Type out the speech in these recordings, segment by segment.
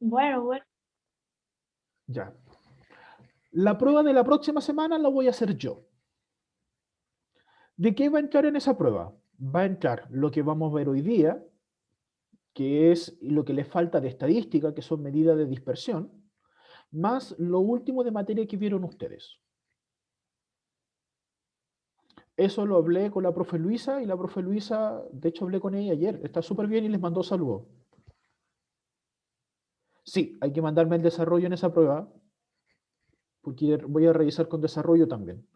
Bueno. Ya. La prueba de la próxima semana la voy a hacer yo. ¿De qué va a entrar en esa prueba? Va a entrar lo que vamos a ver hoy día, que es lo que le falta de estadística, que son medidas de dispersión, más lo último de materia que vieron ustedes. Eso lo hablé con la profe Luisa y la profe Luisa, de hecho hablé con ella ayer, está súper bien y les mandó saludos. Sí, hay que mandarme el desarrollo en esa prueba, porque voy a revisar con desarrollo también.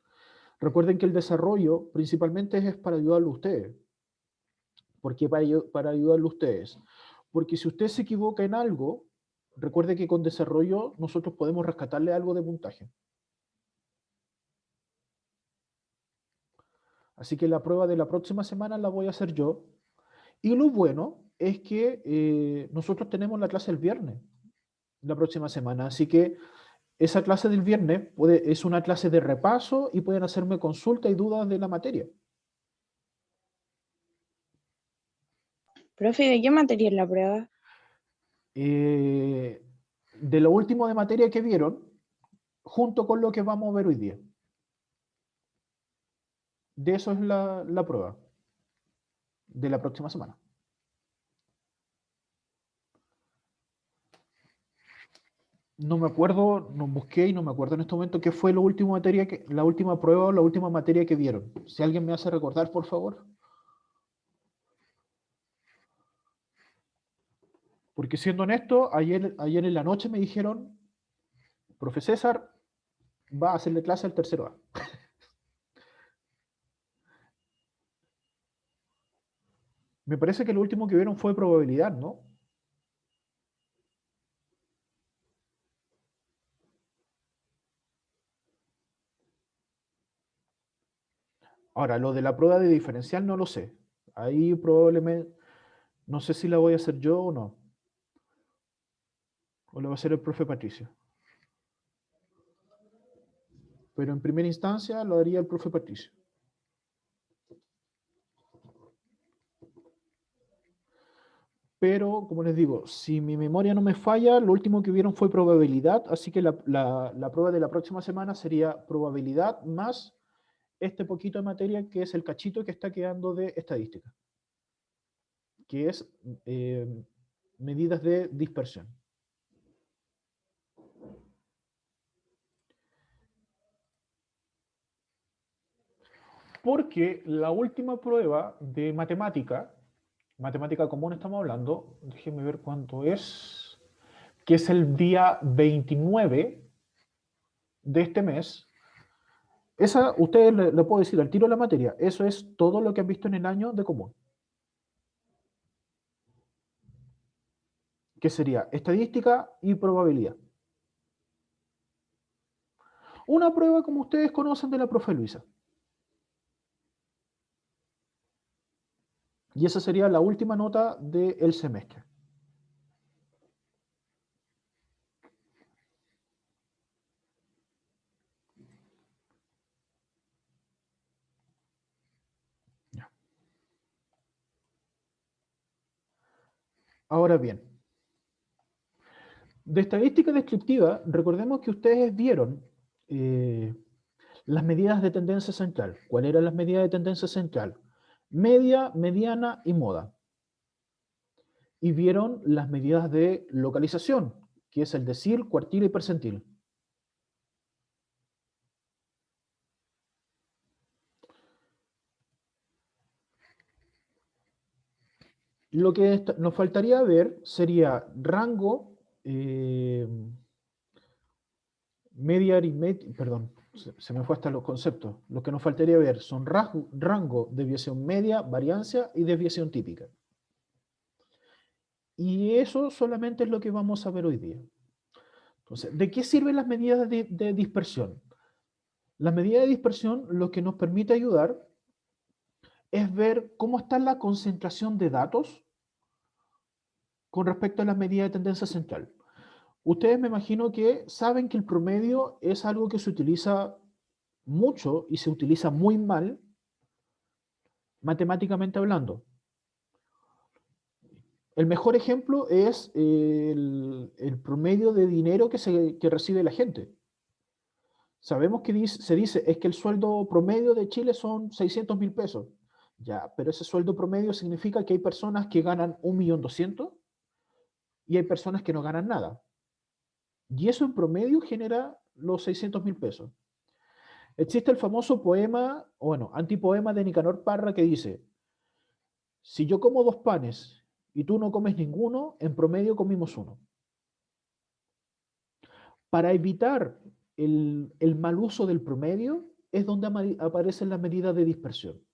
Recuerden que el desarrollo principalmente es para ayudarlo a ustedes. ¿Por qué para ayudarlo a ustedes? Porque si usted se equivoca en algo, recuerde que con desarrollo nosotros podemos rescatarle algo de puntaje. Así que la prueba de la próxima semana la voy a hacer yo. Y lo bueno es que nosotros tenemos la clase el viernes, la próxima semana. Así que esa clase del viernes es una clase de repaso y pueden hacerme consulta y dudas de la materia. Profe, ¿de qué materia es la prueba? Eh, de lo último de materia que vieron, junto con lo que vamos a ver hoy día. De eso es la prueba de la próxima semana. No me acuerdo, no busqué y no me acuerdo en este momento qué fue la última prueba o la última materia que vieron. Si alguien me hace recordar, por favor. Porque siendo honesto, ayer en la noche me dijeron, profe César, va a hacerle clase al tercero A. Me parece que lo último que vieron fue probabilidad, ¿no? Ahora, lo de la prueba de diferencial no lo sé. Ahí probablemente, no sé si la voy a hacer yo o no. O la va a hacer el profe Patricio. Pero en primera instancia lo haría el profe Patricio. Pero, como les digo, si mi memoria no me falla, lo último que vieron fue probabilidad, así que la prueba de la próxima semana sería probabilidad más este poquito de materia que es el cachito que está quedando de estadística, que es eh, medidas de dispersión. Porque la última prueba de matemática común estamos hablando, déjenme ver cuánto es, que es el día 29 de este mes. Esa, ustedes le puedo decir al tiro de la materia, eso es todo lo que han visto en el año de común, que sería estadística y probabilidad. Una prueba como ustedes conocen de la profe Luisa. Y esa sería la última nota del semestre. Ya. Ahora bien, de estadística descriptiva, recordemos que ustedes vieron eh, las medidas de tendencia central. ¿Cuáles eran las medidas de tendencia central? Media, mediana y moda. Y vieron las medidas de localización, que es el decil, cuartil y percentil. Lo que nos faltaría ver sería rango, media aritmética, perdón, se me fue hasta los conceptos. Lo que nos faltaría ver son rango, desviación media, variancia y desviación típica. Y eso solamente es lo que vamos a ver hoy día. Entonces, ¿de qué sirven las medidas de dispersión? Las medidas de dispersión lo que nos permite ayudar es ver cómo está la concentración de datos con respecto a las medidas de tendencia central. Ustedes me imagino que saben que el promedio es algo que se utiliza mucho y se utiliza muy mal matemáticamente hablando. El mejor ejemplo es el promedio de dinero que recibe la gente. Sabemos que se dice, es que el sueldo promedio de Chile son 600.000 pesos. Ya, pero ese sueldo promedio significa que hay personas que ganan 1.200.000 y hay personas que no ganan nada. Y eso en promedio genera los 600.000 pesos. Existe el famoso poema, o bueno, antipoema de Nicanor Parra que dice, si yo como 2 panes y tú no comes ninguno, en promedio comimos uno. Para evitar el mal uso del promedio es donde aparecen las medidas de dispersión.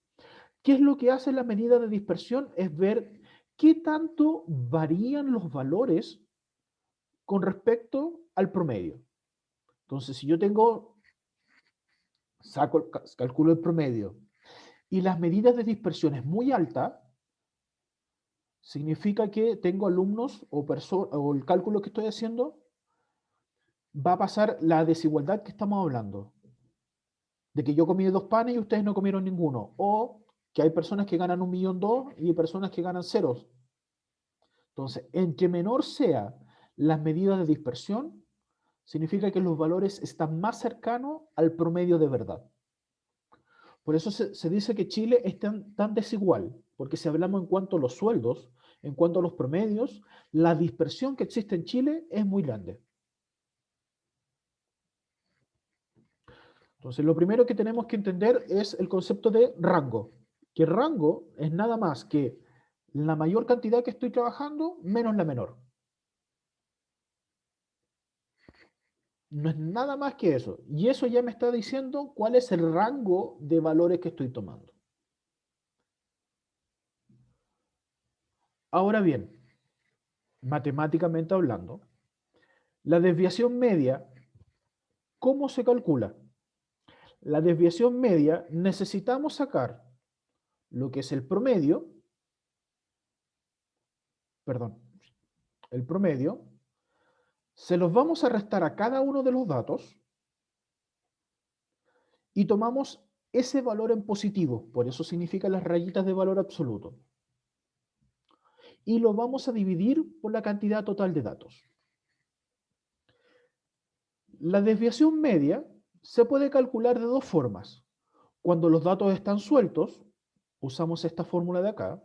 ¿Qué es lo que hace la medida de dispersión? Es ver qué tanto varían los valores con respecto al promedio. Entonces, si yo calculo el promedio y las medidas de dispersión es muy alta, significa que tengo alumnos o el cálculo que estoy haciendo va a pasar la desigualdad que estamos hablando, de que yo comí 2 panes y ustedes no comieron ninguno, o que hay personas que ganan 1.200.000 y hay personas que ganan ceros. Entonces, entre menor sea las medidas de dispersión, significa que los valores están más cercanos al promedio de verdad. Por eso se dice que Chile es tan desigual, porque si hablamos en cuanto a los sueldos, en cuanto a los promedios, la dispersión que existe en Chile es muy grande. Entonces, lo primero que tenemos que entender es el concepto de rango, que rango es nada más que la mayor cantidad que estoy trabajando menos la menor. No es nada más que eso. Y eso ya me está diciendo cuál es el rango de valores que estoy tomando. Ahora bien, matemáticamente hablando, la desviación media, ¿cómo se calcula? La desviación media necesitamos sacar lo que es perdón, el promedio, se los vamos a restar a cada uno de los datos y tomamos ese valor en positivo, por eso significa las rayitas de valor absoluto, y lo vamos a dividir por la cantidad total de datos. La desviación media se puede calcular de dos formas. Cuando los datos están sueltos, usamos esta fórmula de acá,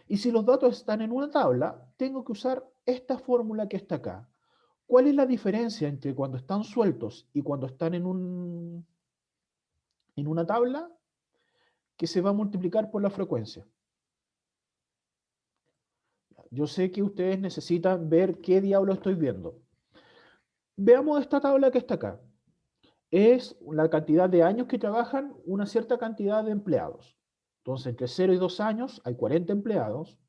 y si los datos están en una tabla, tengo que usar esta fórmula que está acá. ¿Cuál es la diferencia entre cuando están sueltos y cuando están en una tabla? Que se va a multiplicar por la frecuencia. Yo sé que ustedes necesitan ver qué diablo estoy viendo. Veamos esta tabla que está acá. Es la cantidad de años que trabajan una cierta cantidad de empleados. Entonces, entre 0 y 2 años hay 40 empleados,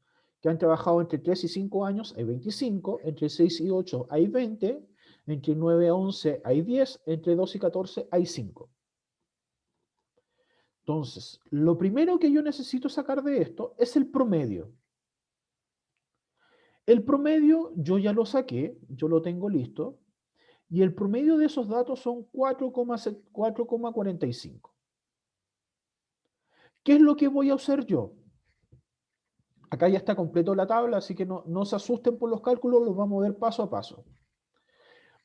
que han trabajado entre 3 y 5 años hay 25, entre 6 y 8 hay 20, entre 9 a 11 hay 10, entre 2 y 14 hay 5. Entonces, lo primero que yo necesito sacar de esto es el promedio. El promedio yo ya lo saqué, yo lo tengo listo, y el promedio de esos datos son 4,45. ¿Qué es lo que voy a hacer yo? Acá ya está completo la tabla, así que no se asusten por los cálculos, los vamos a ver paso a paso.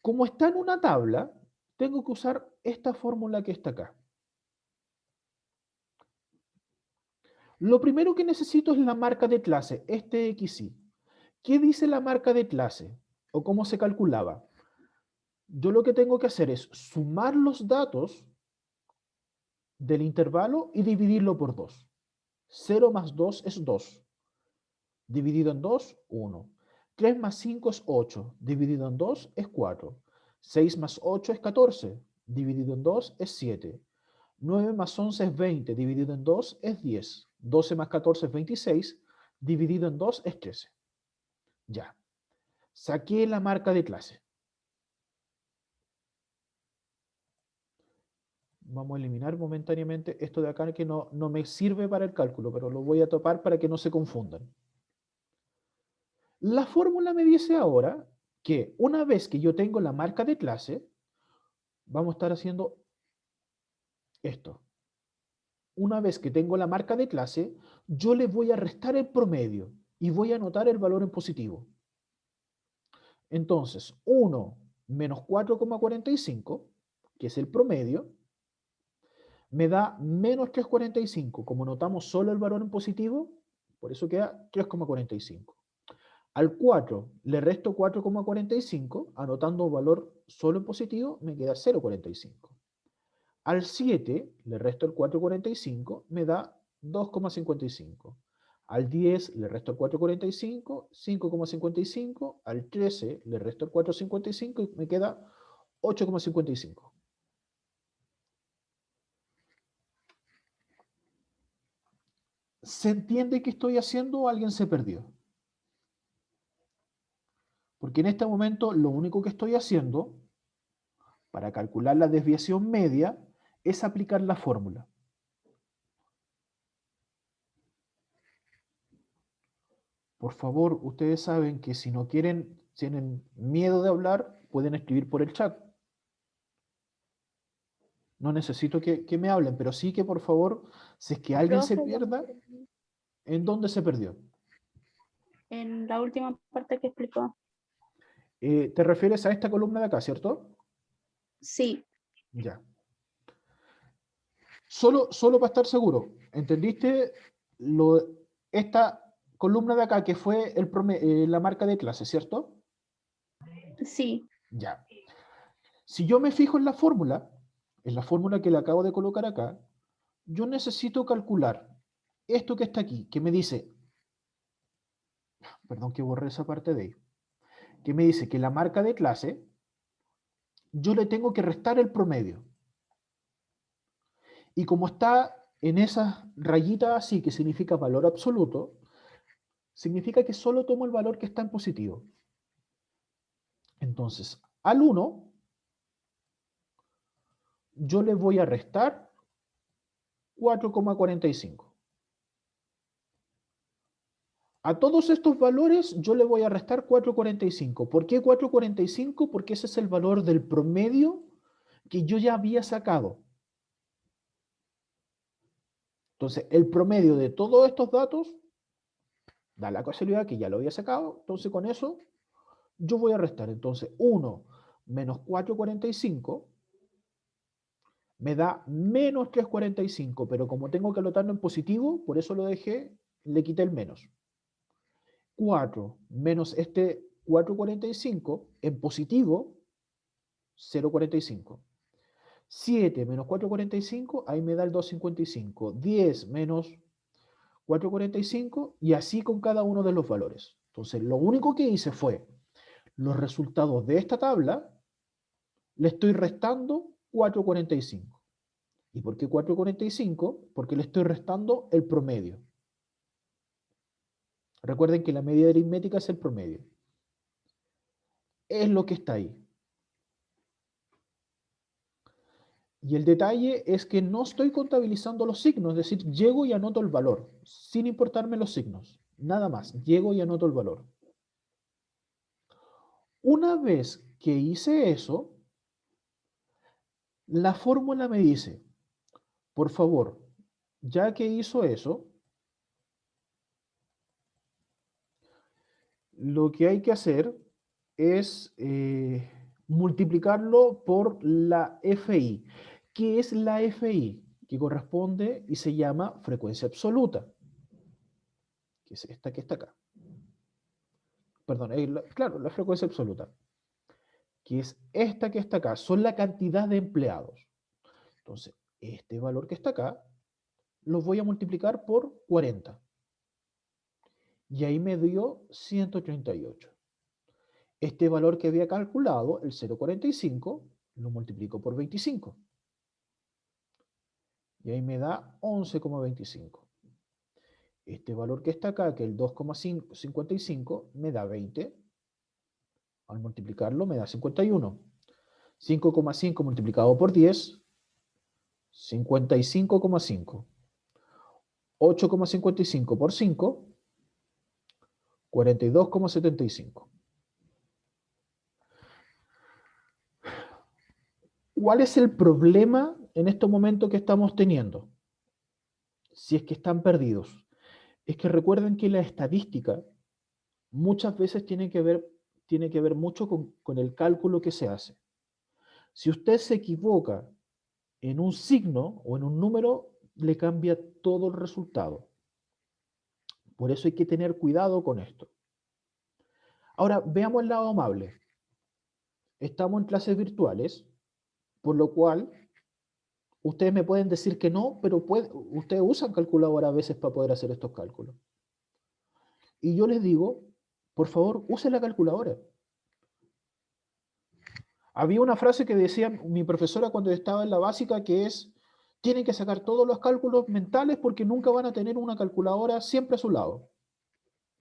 Como está en una tabla, tengo que usar esta fórmula que está acá. Lo primero que necesito es la marca de clase, este XY. ¿Qué dice la marca de clase? ¿O cómo se calculaba? Yo lo que tengo que hacer es sumar los datos del intervalo y dividirlo por 2. 0 más 2 es 2. Dividido en 2, 1. 3 más 5 es 8. Dividido en 2 es 4. 6 más 8 es 14. Dividido en 2 es 7. 9 más 11 es 20. Dividido en 2 es 10. 12 más 14 es 26. Dividido en 2 es 13. Ya. Saqué la marca de clase. Vamos a eliminar momentáneamente esto de acá que no me sirve para el cálculo, pero lo voy a topar para que no se confundan. La fórmula me dice ahora que una vez que yo tengo la marca de clase, vamos a estar haciendo esto. Una vez que tengo la marca de clase, yo le voy a restar el promedio y voy a anotar el valor en positivo. Entonces, 1 menos 4,45, que es el promedio, me da menos 3,45. Como notamos solo el valor en positivo, por eso queda 3,45. Al 4 le resto 4,45, anotando valor solo en positivo, me queda 0,45. Al 7 le resto el 4,45, me da 2,55. Al 10 le resto el 4,45, 5,55. Al 13 le resto el 4,55 y me queda 8,55. ¿Se entiende qué estoy haciendo o alguien se perdió? Porque en este momento lo único que estoy haciendo para calcular la desviación media es aplicar la fórmula. Por favor, ustedes saben que si no quieren, tienen miedo de hablar, pueden escribir por el chat. No necesito que me hablen, pero sí que por favor, si es que alguien se Profe, pierda, ¿en dónde se perdió? en la última parte que explicó. ¿Te refieres a esta columna de acá, cierto? Sí, Ya. Solo para estar seguro, ¿entendiste esta columna de acá que fue la marca de clase, cierto? sí, Ya. Si yo me fijo en la fórmula que le acabo de colocar acá, yo necesito calcular esto que está aquí, que me dice, perdón que borré esa parte de ahí, que me dice que la marca de clase, yo le tengo que restar el promedio. Y como está en esas rayitas así, que significa valor absoluto, significa que solo tomo el valor que está en positivo. Entonces, al 1, yo le voy a restar 4,45. A todos estos valores yo le voy a restar 4,45. ¿Por qué 4,45? Porque ese es el valor del promedio que yo ya había sacado. Entonces, el promedio de todos estos datos da la casualidad que ya lo había sacado. Entonces, con eso yo voy a restar. Entonces, 1 menos 4,45 me da menos 3,45. Pero como tengo que anotarlo en positivo, por eso lo dejé, le quité el menos. 4 menos este 4,45 en positivo, 0,45. 7 menos 4,45, ahí me da el 2,55. 10 menos 4,45 y así con cada uno de los valores. Entonces, lo único que hice fue los resultados de esta tabla, le estoy restando 4,45. ¿Y por qué 4,45? Porque le estoy restando el promedio. Recuerden que la medida aritmética es el promedio. Es lo que está ahí. Y el detalle es que no estoy contabilizando los signos, es decir, llego y anoto el valor, sin importarme los signos. Nada más, llego y anoto el valor. Una vez que hice eso, la fórmula me dice, por favor, ya que hizo eso, lo que hay que hacer es multiplicarlo por la FI. ¿Qué es la FI? Que corresponde y se llama frecuencia absoluta, que es esta que está acá. Perdón, claro, la frecuencia absoluta, que es esta que está acá, son la cantidad de empleados. Entonces, este valor que está acá, lo voy a multiplicar por 40. Y ahí me dio 138. Este valor que había calculado, el 0,45, lo multiplico por 25. Y ahí me da 11,25. Este valor que está acá, que es el 2,55, me da 20. Al multiplicarlo me da 51. 5,5 multiplicado por 10, 55,5. 8,55 por 5, 42,75. ¿Cuál es el problema en este momento que estamos teniendo? Si es que están perdidos. Es que recuerden que la estadística muchas veces tiene que ver tiene que ver mucho con el cálculo que se hace. Si usted se equivoca en un signo o en un número, le cambia todo el resultado. Por eso hay que tener cuidado con esto. Ahora, veamos el lado amable. Estamos en clases virtuales, por lo cual ustedes me pueden decir que no, pero ustedes usan calculadora a veces para poder hacer estos cálculos. Y yo les digo, por favor, use la calculadora. Había una frase que decía mi profesora cuando estaba en la básica que es, tienen que sacar todos los cálculos mentales porque nunca van a tener una calculadora siempre a su lado.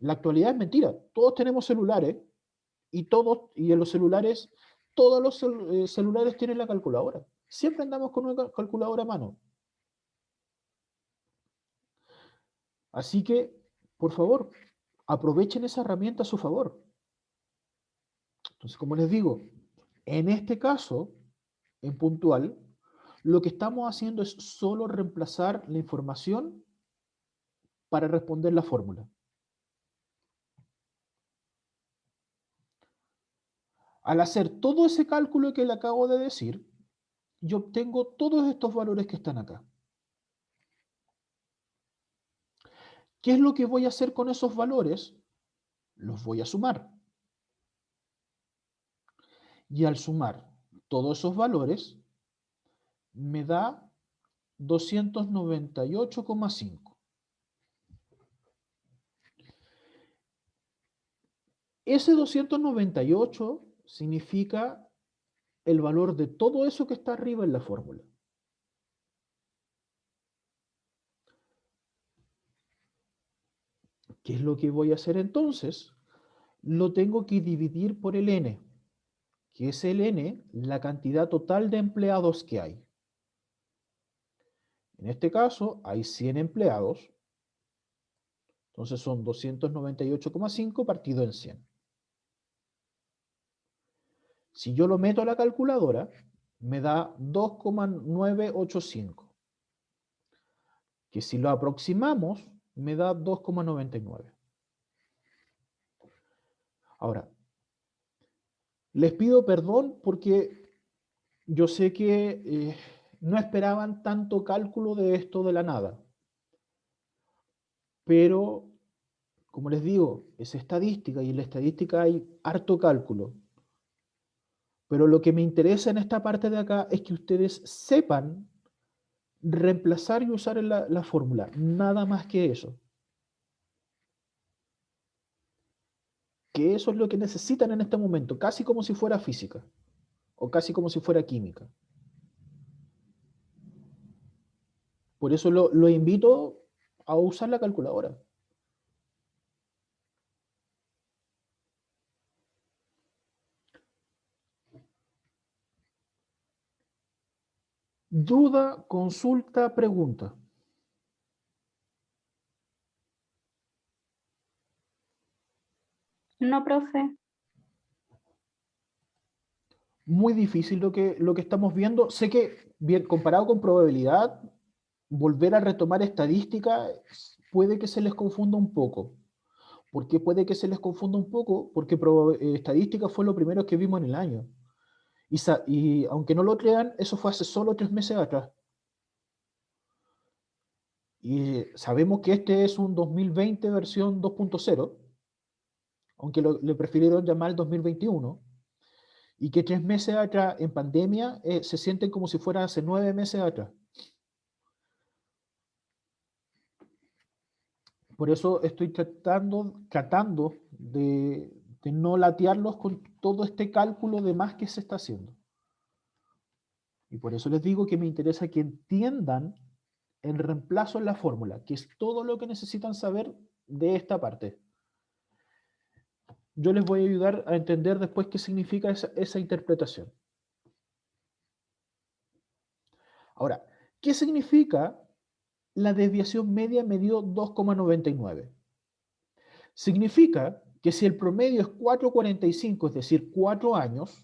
La actualidad es mentira. Todos tenemos celulares y en los celulares, todos los celulares tienen la calculadora. Siempre andamos con una calculadora a mano. Así que, por favor, aprovechen esa herramienta a su favor. Entonces, como les digo, en este caso, en puntual, lo que estamos haciendo es solo reemplazar la información para responder la fórmula. Al hacer todo ese cálculo que le acabo de decir, yo obtengo todos estos valores que están acá. ¿Qué es lo que voy a hacer con esos valores? Los voy a sumar. Y al sumar todos esos valores, me da 298,5. Ese 298 significa el valor de todo eso que está arriba en la fórmula. ¿Qué es lo que voy a hacer entonces? Lo tengo que dividir por el n, que es el n, la cantidad total de empleados que hay. En este caso hay 100 empleados, entonces son 298,5 partido en 100. Si yo lo meto a la calculadora, me da 2,985, que si lo aproximamos, me da 2,99. Ahora, les pido perdón porque yo sé que no esperaban tanto cálculo de esto de la nada, pero como les digo, es estadística y en la estadística hay harto cálculo. Pero lo que me interesa en esta parte de acá es que ustedes sepan reemplazar y usar la fórmula, nada más que eso. Que eso es lo que necesitan en este momento, casi como si fuera física o casi como si fuera química. Por eso lo invito a usar la calculadora. Duda, consulta, pregunta. No, profe. Muy difícil lo que estamos viendo. Sé que, bien, comparado con probabilidad, volver a retomar estadística puede que se les confunda un poco. ¿Por qué puede que se les confunda un poco? Porque estadística fue lo primero que vimos en el año. Y aunque no lo crean, eso fue hace solo 3 meses atrás. Y sabemos que este es un 2020 versión 2.0, aunque le prefirieron llamar el 2021, y que 3 meses atrás en pandemia se sienten como si fuera hace 9 meses atrás. Por eso estoy tratando de no latearlos con todo este cálculo de más que se está haciendo. Y por eso les digo que me interesa que entiendan el reemplazo en la fórmula, que es todo lo que necesitan saber de esta parte. Yo les voy a ayudar a entender después qué significa esa interpretación. Ahora, ¿qué significa la desviación media medido 2,99? Significa que si el promedio es 4,45, es decir, 4 años,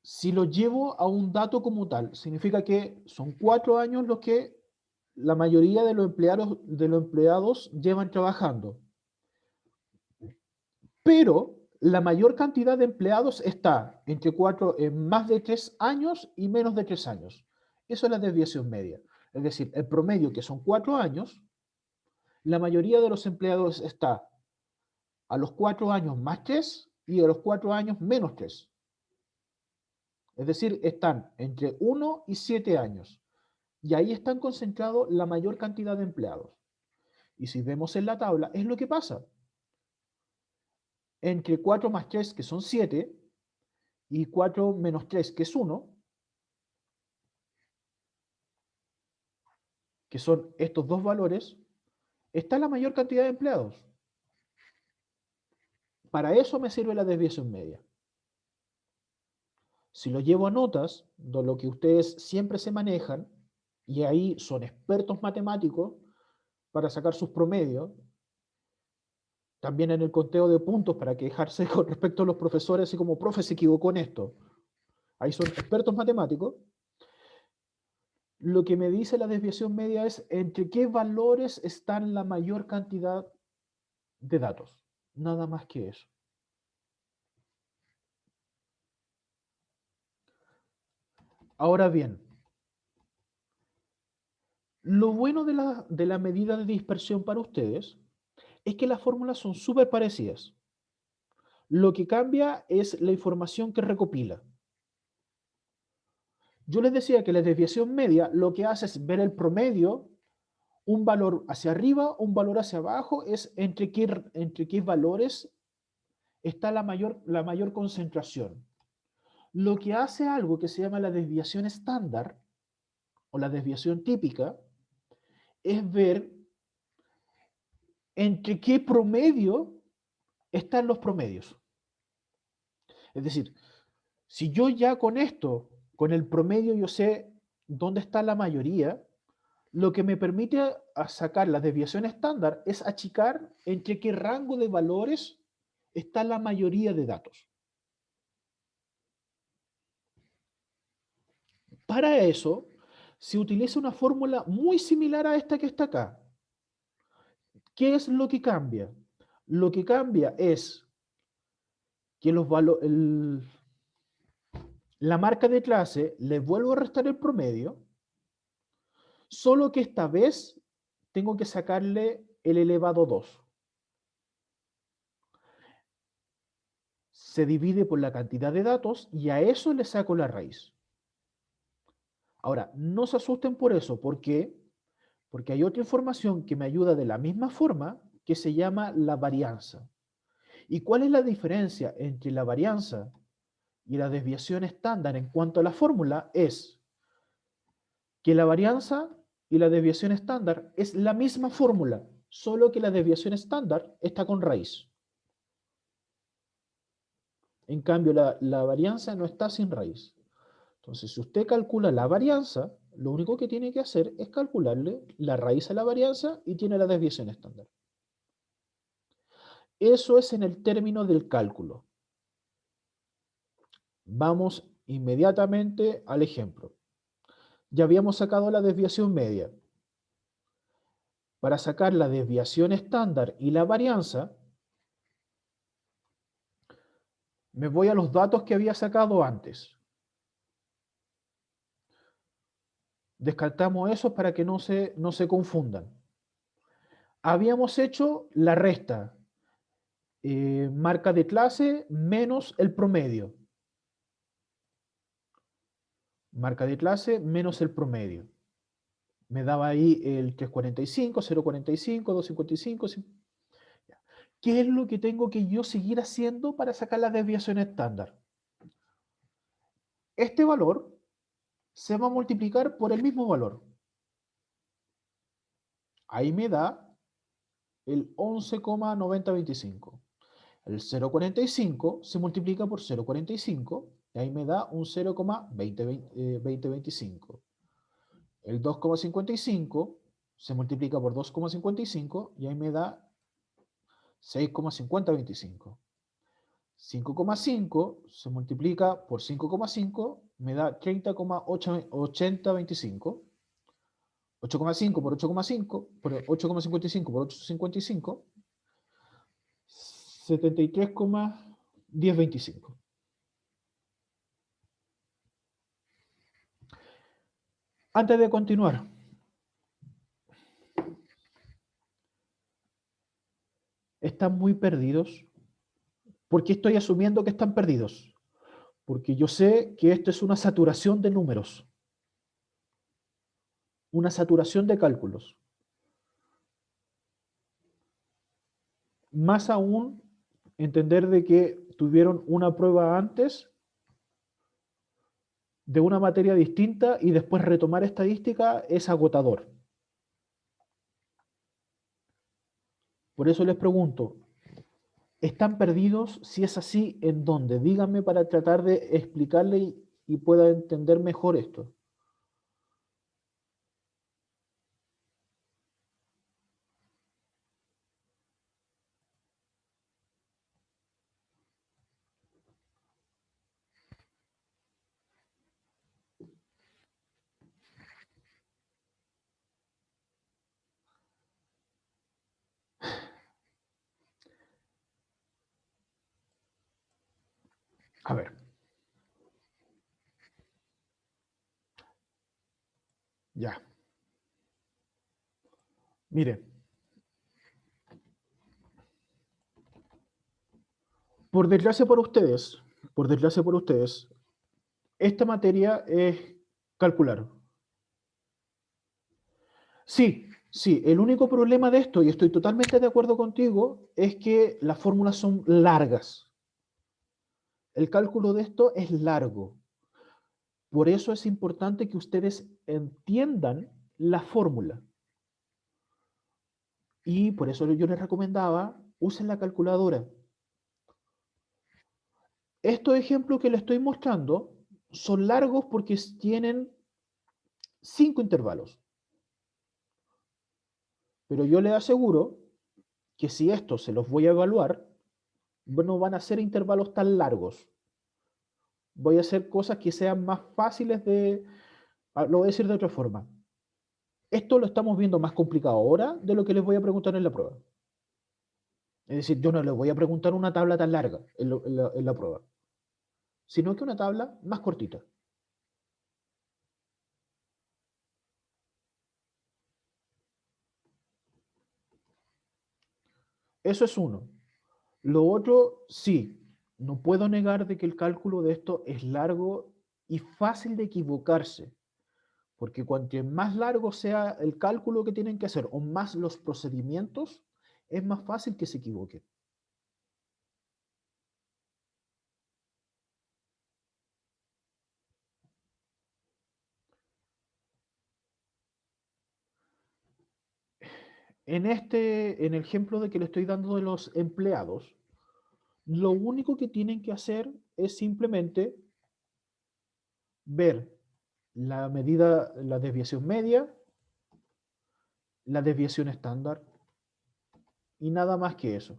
si lo llevo a un dato como tal, significa que son 4 años los que la mayoría de los empleados llevan trabajando. Pero la mayor cantidad de empleados está entre más de 3 años y menos de 3 años. Eso es la desviación media. Es decir, el promedio, que son 4 años, la mayoría de los empleados está a los 4 años más 3 y a los 4 años menos 3. Es decir, están entre 1 y 7 años. Y ahí están concentrados la mayor cantidad de empleados. Y si vemos en la tabla, es lo que pasa. Entre 4 más 3, que son 7, y 4 menos 3, que es 1, que son estos dos valores, está la mayor cantidad de empleados. Para eso me sirve la desviación media. Si lo llevo a notas, de lo que ustedes siempre se manejan, y ahí son expertos matemáticos para sacar sus promedios, también en el conteo de puntos para quejarse con respecto a los profesores, así como, profe, se equivocó en esto. Ahí son expertos matemáticos. Lo que me dice la desviación media es entre qué valores están la mayor cantidad de datos. Nada más que eso. Ahora bien, lo bueno de la medida de dispersión para ustedes es que las fórmulas son súper parecidas. Lo que cambia es la información que recopila. Yo les decía que la desviación media lo que hace es ver el promedio, un valor hacia arriba, un valor hacia abajo, es entre qué valores está la mayor concentración. Lo que hace algo que se llama la desviación estándar o la desviación típica es ver entre qué promedio están los promedios. Es decir, si yo ya con esto, con el promedio, yo sé dónde está la mayoría, lo que me permite a sacar la desviación estándar es achicar entre qué rango de valores está la mayoría de datos. Para eso, se utiliza una fórmula muy similar a esta que está acá. ¿Qué es lo que cambia? Lo que cambia es que la marca de clase le vuelvo a restar el promedio, solo que esta vez tengo que sacarle el elevado 2. Se divide por la cantidad de datos y a eso le saco la raíz. Ahora, no se asusten por eso. ¿Por qué? Porque hay otra información que me ayuda de la misma forma que se llama la varianza. ¿Y cuál es la diferencia entre la varianza y la desviación estándar en cuanto a la fórmula? Es que la varianza y la desviación estándar es la misma fórmula, solo que la desviación estándar está con raíz. En cambio, la varianza no está sin raíz. Entonces, si usted calcula la varianza, lo único que tiene que hacer es calcularle la raíz a la varianza y tiene la desviación estándar. Eso es en el término del cálculo. Vamos inmediatamente al ejemplo. Ya habíamos sacado la desviación media. Para sacar la desviación estándar y la varianza, me voy a los datos que había sacado antes. Descartamos esos para que no se confundan. Habíamos hecho la resta, marca de clase menos el promedio. Marca de clase menos el promedio. Me daba ahí el 345, 045, 255. ¿Qué es lo que tengo que yo seguir haciendo para sacar la desviación estándar? Este valor se va a multiplicar por el mismo valor. Ahí me da el 11,9025. El 0,45 se multiplica por 0,45 y ahí me da un 0,2025. El 2,55 se multiplica por 2,55 y ahí me da 6,5025. 5,5 se multiplica por 5,5 me da 30,8025. 8,5 por 8,5, por 8,55 por 8,55, 73,1025. Antes de continuar, ¿están muy perdidos? ¿Por qué estoy asumiendo que están perdidos? Porque yo sé que esto es una saturación de números, una saturación de cálculos. Más aún, entender de que tuvieron una prueba antes de una materia distinta y después retomar estadística es agotador. Por eso les pregunto, ¿están perdidos? Si es así, ¿en dónde? Díganme para tratar de explicarle y pueda entender mejor esto. A ver. Ya. Mire, por desgracia por desgracia por ustedes, esta materia es calcular. Sí, sí, el único problema de esto, y estoy totalmente de acuerdo contigo, es que las fórmulas son largas. El cálculo de esto es largo. Por eso es importante que ustedes entiendan la fórmula. Y por eso yo les recomendaba, usen la calculadora. Estos ejemplos que les estoy mostrando son largos porque tienen 5 intervalos. Pero yo les aseguro que si estos se los voy a evaluar, no van a ser intervalos tan largos. Voy a hacer cosas que sean más fáciles de... Lo voy a decir de otra forma. Esto lo estamos viendo más complicado ahora de lo que les voy a preguntar en la prueba. Es decir, yo no les voy a preguntar una tabla tan larga en la prueba, sino que una tabla más cortita. Eso es uno. Lo otro, sí, no puedo negar de que el cálculo de esto es largo y fácil de equivocarse, porque cuanto más largo sea el cálculo que tienen que hacer o más los procedimientos, es más fácil que se equivoquen. En el ejemplo de que le estoy dando de los empleados, lo único que tienen que hacer es simplemente ver la medida, la desviación media, la desviación estándar y nada más que eso.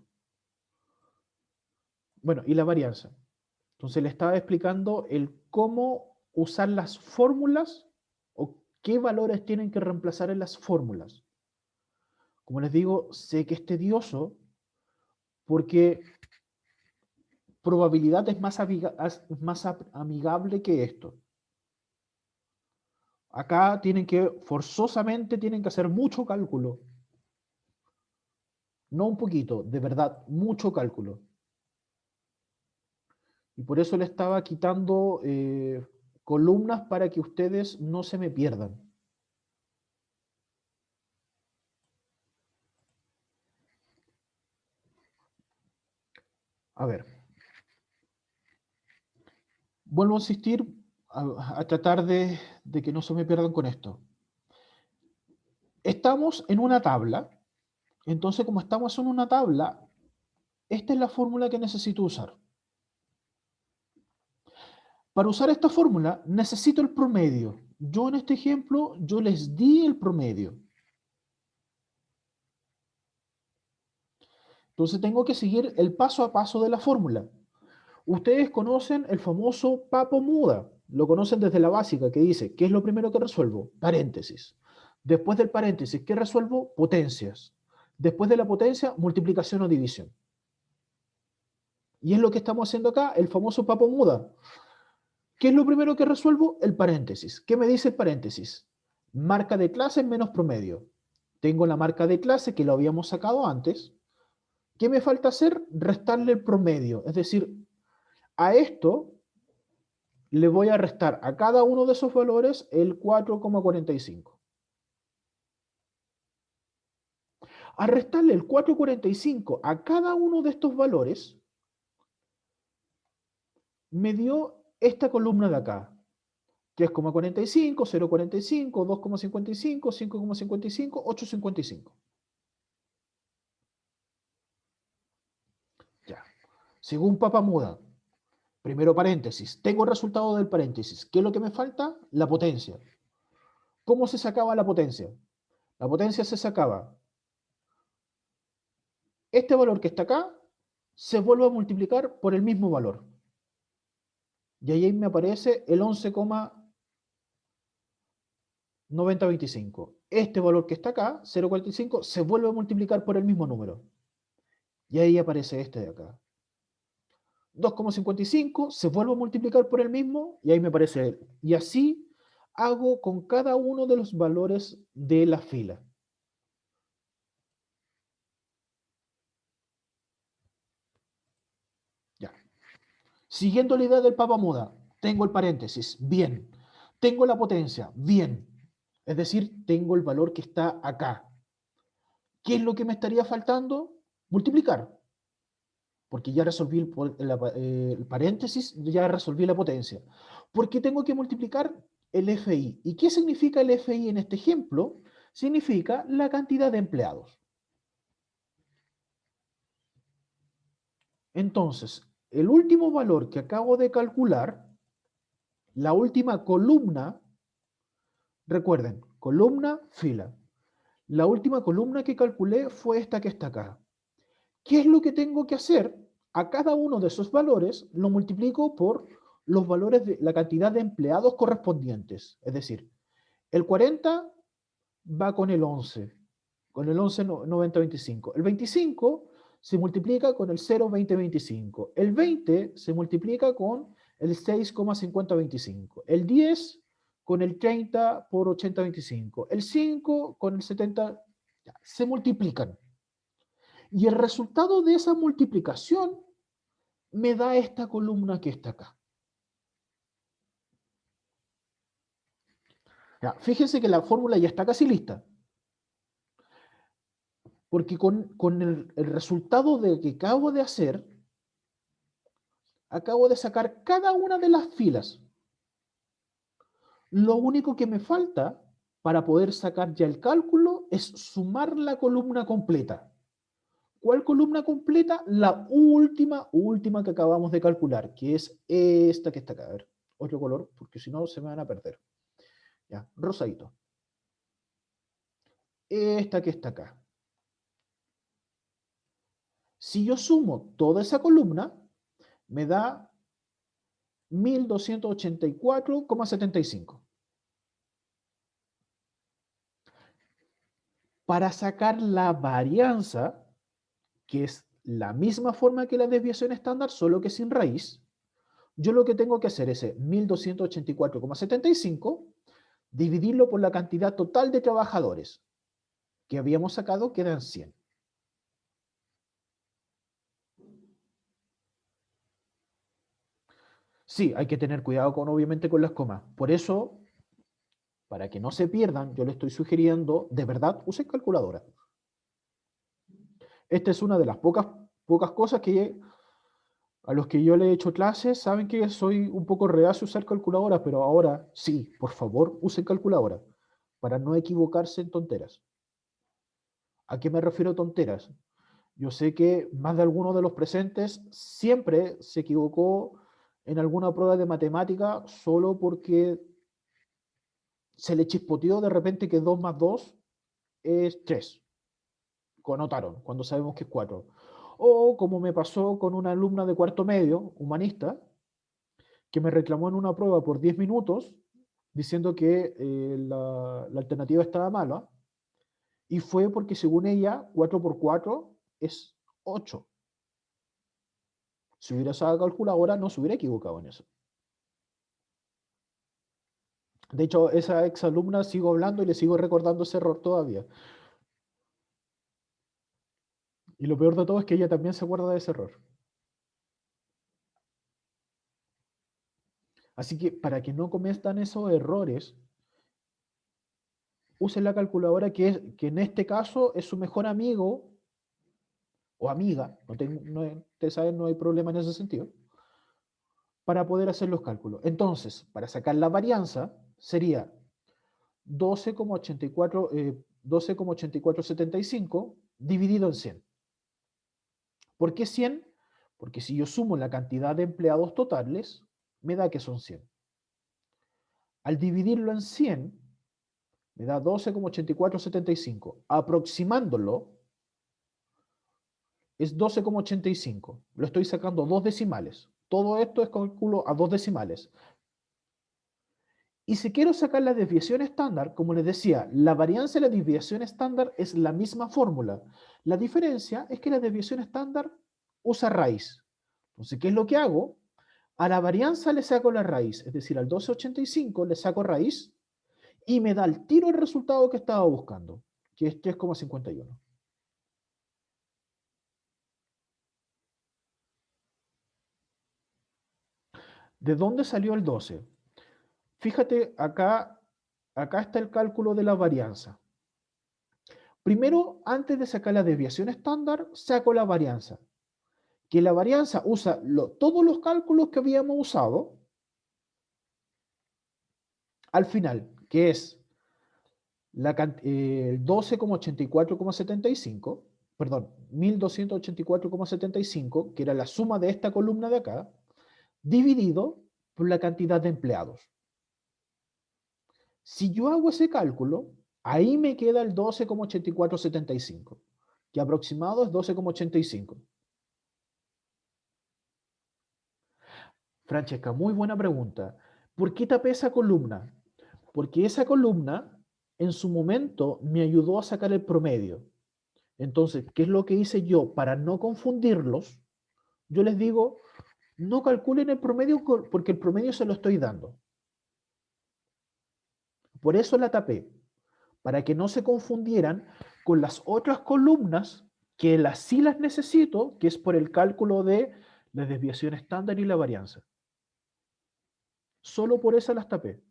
Bueno, y la varianza. Entonces le estaba explicando el cómo usar las fórmulas o qué valores tienen que reemplazar en las fórmulas. Como les digo, sé que es tedioso porque probabilidad es más amigable que esto. Acá forzosamente tienen que hacer mucho cálculo. No un poquito, de verdad, mucho cálculo. Y por eso le estaba quitando columnas para que ustedes no se me pierdan. A ver, vuelvo a insistir a tratar de que no se me pierdan con esto. Estamos en una tabla, entonces como estamos en una tabla, esta es la fórmula que necesito usar. Para usar esta fórmula necesito el promedio. Yo en este ejemplo, yo les di el promedio. Entonces tengo que seguir el paso a paso de la fórmula. Ustedes conocen el famoso papo muda, lo conocen desde la básica, que dice, ¿qué es lo primero que resuelvo? Paréntesis. Después del paréntesis, ¿qué resuelvo? Potencias. Después de la potencia, multiplicación o división. Y es lo que estamos haciendo acá, el famoso papo muda. ¿Qué es lo primero que resuelvo? El paréntesis. ¿Qué me dice el paréntesis? Marca de clase menos promedio. Tengo la marca de clase que lo habíamos sacado antes. ¿Qué me falta hacer? Restarle el promedio. Es decir, a esto le voy a restar a cada uno de esos valores el 4,45. Al restarle el 4,45 a cada uno de estos valores, me dio esta columna de acá. 3,45, 0,45, 2,55, 5,55, 8,55. Ya. Según Papa Muda, primero paréntesis, tengo el resultado del paréntesis. ¿Qué es lo que me falta? La potencia. ¿Cómo se sacaba la potencia? La potencia se sacaba. Este valor que está acá se vuelve a multiplicar por el mismo valor. Y ahí me aparece el 11,9025. Este valor que está acá, 0,45, se vuelve a multiplicar por el mismo número. Y ahí aparece este de acá. 2,55 se vuelve a multiplicar por el mismo y ahí me aparece él. Y así hago con cada uno de los valores de la fila. Ya. Siguiendo la idea del Papa Muda, tengo el paréntesis, bien. Tengo la potencia, bien. Es decir, tengo el valor que está acá. ¿Qué es lo que me estaría faltando? Multiplicar. Porque ya resolví el paréntesis, ya resolví la potencia. ¿Por qué tengo que multiplicar el FI? ¿Y qué significa el FI en este ejemplo? Significa la cantidad de empleados. Entonces, el último valor que acabo de calcular, la última columna, recuerden, columna, fila. La última columna que calculé fue esta que está acá. ¿Qué es lo que tengo que hacer? A cada uno de esos valores lo multiplico por los valores de la cantidad de empleados correspondientes. Es decir, el 40 va con el 11,9025. El 25 se multiplica con el 0,2025. El 20 se multiplica con el 6,5025. El 10 con el 30 por 80,25. El 5 con el 70. Se multiplican. Y el resultado de esa multiplicación me da esta columna que está acá. Ya, fíjense que la fórmula ya está casi lista. Porque con el resultado de que acabo de hacer, acabo de sacar cada una de las filas. Lo único que me falta para poder sacar ya el cálculo es sumar la columna completa. ¿Cuál columna completa? La última que acabamos de calcular, que es esta que está acá. A ver, otro color, porque si no se me van a perder. Ya, rosadito. Esta que está acá. Si yo sumo toda esa columna, me da 1284,75. Para sacar la varianza, que es la misma forma que la desviación estándar, solo que sin raíz, yo lo que tengo que hacer es 1284,75, dividirlo por la cantidad total de trabajadores que habíamos sacado, quedan 100. Sí, hay que tener cuidado obviamente con las comas. Por eso, para que no se pierdan, yo le estoy sugiriendo, de verdad, usen calculadora. Esta es una de las pocas cosas que a los que yo le he hecho clases saben que soy un poco reacio a usar calculadora, pero ahora sí, por favor, usen calculadora para no equivocarse en tonteras. ¿A qué me refiero a tonteras? Yo sé que más de alguno de los presentes siempre se equivocó en alguna prueba de matemática solo porque se le chispoteó de repente que 2 más 2 es 3. Connotaron, cuando sabemos que es 4. O como me pasó con una alumna de cuarto medio, humanista, que me reclamó en una prueba por 10 minutos diciendo que la alternativa estaba mala, y fue porque según ella, 4 por 4 es 8. Si hubiera usado calculadora, no se hubiera equivocado en eso. De hecho, esa ex alumna sigo hablando y le sigo recordando ese error todavía. Y lo peor de todo es que ella también se acuerda de ese error. Así que para que no cometan esos errores, usen la calculadora que en este caso es su mejor amigo o amiga, ustedes saben, no hay problema en ese sentido, para poder hacer los cálculos. Entonces, para sacar la varianza, sería 12,84, 12,8475 dividido en 100. ¿Por qué 100? Porque si yo sumo la cantidad de empleados totales, me da que son 100. Al dividirlo en 100, me da 12,8475. Aproximándolo, es 12,85. Lo estoy sacando dos decimales. Todo esto es cálculo a dos decimales. Y si quiero sacar la desviación estándar, como les decía, la varianza y la desviación estándar es la misma fórmula. La diferencia es que la desviación estándar usa raíz. Entonces, ¿qué es lo que hago? A la varianza le saco la raíz, es decir, al 12,85 le saco raíz y me da el tiro el resultado que estaba buscando, que es 3,51. ¿De dónde salió el 12? Fíjate, acá está el cálculo de la varianza. Primero, antes de sacar la desviación estándar, saco la varianza. Que la varianza usa todos los cálculos que habíamos usado al final, que es el 12,84,75, perdón, 1284,75, que era la suma de esta columna de acá, dividido por la cantidad de empleados. Si yo hago ese cálculo, ahí me queda el 12,8475, que aproximado es 12,85. Francesca, muy buena pregunta. ¿Por qué tapé esa columna? Porque esa columna en su momento me ayudó a sacar el promedio. Entonces, ¿qué es lo que hice yo para no confundirlos? Yo les digo, no calculen el promedio porque el promedio se lo estoy dando. Por eso la tapé, para que no se confundieran con las otras columnas que sí las necesito, que es por el cálculo de la desviación estándar y la varianza. Solo por eso las tapé.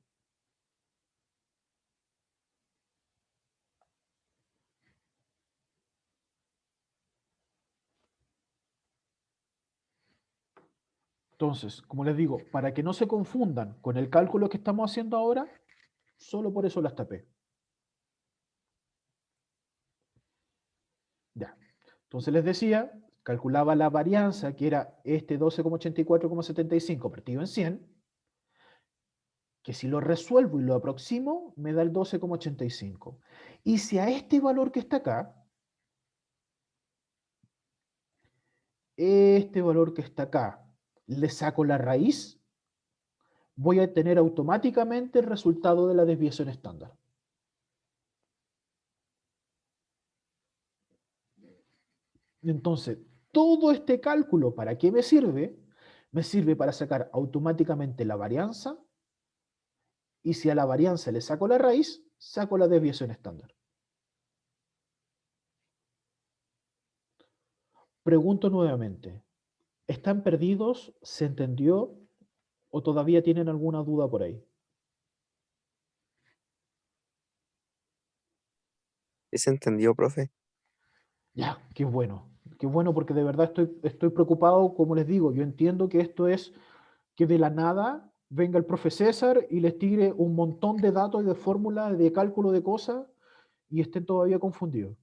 Entonces, como les digo, para que no se confundan con el cálculo que estamos haciendo ahora, solo por eso las tapé. Ya. Entonces les decía, calculaba la varianza, que era este 12,84,75 partido en 100, que si lo resuelvo y lo aproximo, me da el 12,85. Y si a este valor que está acá, este valor que está acá, le saco la raíz, voy a tener automáticamente el resultado de la desviación estándar. Entonces, todo este cálculo, ¿para qué me sirve? Me sirve para sacar automáticamente la varianza, y si a la varianza le saco la raíz, saco la desviación estándar. Pregunto nuevamente, ¿están perdidos? ¿Se entendió? ¿O todavía tienen alguna duda por ahí? ¿Sí se entendió, profe? Ya, qué bueno porque de verdad estoy preocupado, como les digo, yo entiendo que esto es que de la nada venga el profe César y les tire un montón de datos y de fórmulas, de cálculo de cosas y estén todavía confundidos.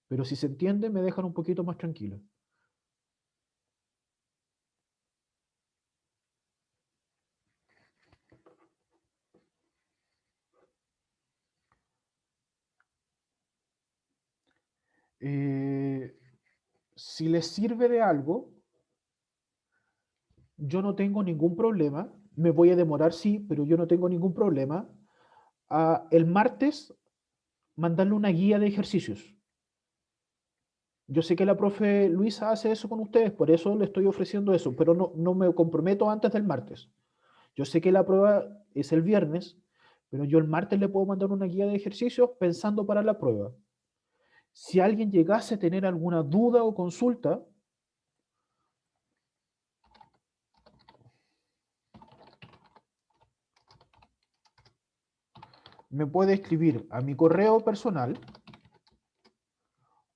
Pero si se entiende, me dejan un poquito más tranquilo. Eh, si les sirve de algo, yo no tengo ningún problema me voy a demorar, sí, pero yo no tengo ningún problema. El martes, mandarle una guía de ejercicios. Yo sé que la profe Luisa hace eso con ustedes, por eso le estoy ofreciendo eso, pero no me comprometo antes del martes. Yo sé que la prueba es el viernes, pero yo el martes le puedo mandar una guía de ejercicios pensando para la prueba. Si alguien llegase a tener alguna duda o consulta, me puede escribir a mi correo personal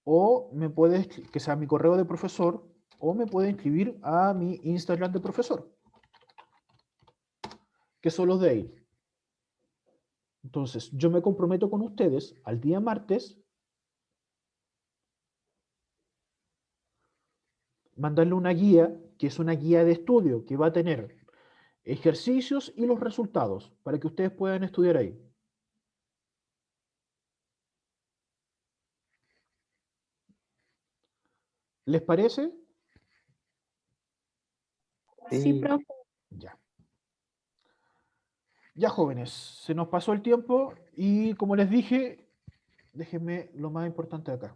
o me puede, que sea mi correo de profesor, o me puede escribir a mi Instagram de profesor, que son los de ahí. Entonces, yo me comprometo con ustedes al día martes mandarle una guía, que es una guía de estudio, que va a tener ejercicios y los resultados, para que ustedes puedan estudiar ahí. ¿Les parece? Sí, Sí, profe. Ya. Ya, jóvenes, se nos pasó el tiempo y como les dije, déjenme lo más importante acá.